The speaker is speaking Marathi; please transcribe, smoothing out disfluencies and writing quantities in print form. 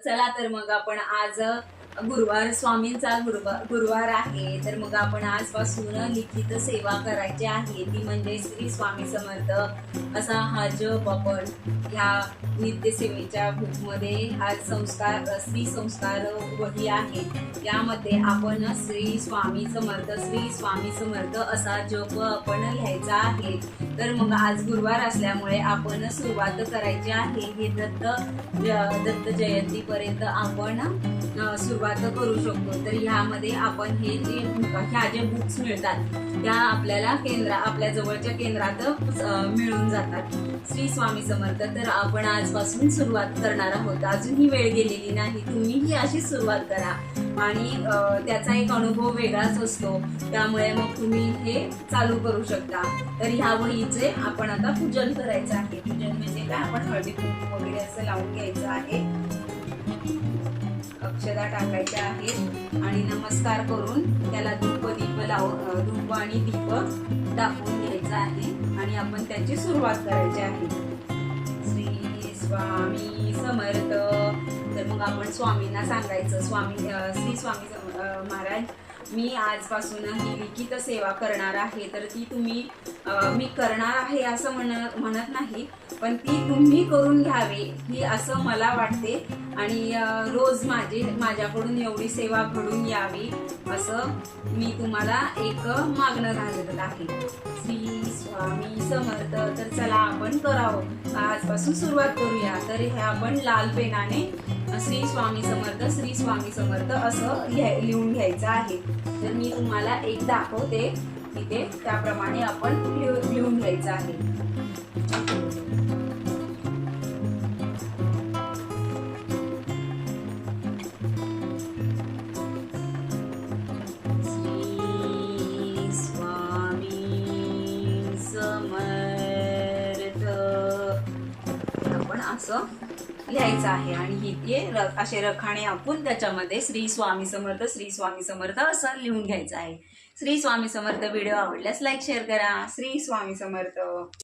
चला तर मग आपण आज गुरुवार स्वामींचा गुरुवार आहे, तर मग आपण आजपासून लिखित सेवा करायची आहे, ती म्हणजे श्री स्वामी समर्थ असा हा जप आपण ह्या नित्यसेवेच्या बुकमध्ये हा श्री संस्कार वही आहे, यामध्ये आपण श्री स्वामी समर्थ असा जप आपण लिहायचा आहे। तर मग आज गुरुवार असल्यामुळे आपण सुरुवात करायची आहे। हे दत्त जयंती पर्यंत आपण सुरुवात करू शकतो। तर ह्यामध्ये आपण ह्या जे बुक्स मिळतात त्या आपल्याला आपल्या जवळच्या केंद्रात मिळून जातात। श्री स्वामी समर्थ। तर आपण आजपासून सुरुवात करणार आहोत, अजूनही वेळ गेलेली नाही, तुम्हीही अशी सुरुवात करा आणि त्याचा एक अनुभव वेगळाच असतो, त्यामुळे मग तुम्ही हे चालू करू शकता। तर ह्या वहीचे आपण आता पूजन करायचं आहे। पूजन म्हणजे काय, आपण हळदी कुंकू वगैरे असं लावून घ्यायचं आहे, अक्षदा टाकायच्या आहेत आणि नमस्कार करून त्याला धूप आणि दीप दाखवून घ्यायचा आहे आणि आपण त्याची सुरुवात करायची आहे। श्री स्वामी समर्थ। तर मग आपण स्वामींना सांगायचं, श्री स्वामी महाराज, मी आजपासून ही लिखित सेवा करणार आहे, तर ती तुम्ही मी करणार आहे असं म्हणत नाही, पण ती तुम्ही करून घ्यावे ही असं मला वाटते आणि रोज माझ्याकडून एवढी सेवा घडून यावी असं मी तुम्हाला एक मागणं घालत आहे। श्री स्वामी समर्थ। तर चला आपण करावं, आजपासून सुरुवात करूया। तर हे आपण लाल पेनाने श्री स्वामी समर्थ असं लिहून घ्यायचं आहे। तर मी तुम्हाला एक दाखवते तिथे, त्याप्रमाणे आपण लिहून घ्यायचं आहे। श्री स्वामी समर्थ आपण असं लिहायचं आहे आणि हे असे रखाने आपण त्याच्यामध्ये श्री स्वामी समर्थ असं लिहून घ्यायचं आहे। श्री स्वामी समर्थ। व्हिडिओ आवडल्यास लाईक शेअर करा। श्री स्वामी समर्थ।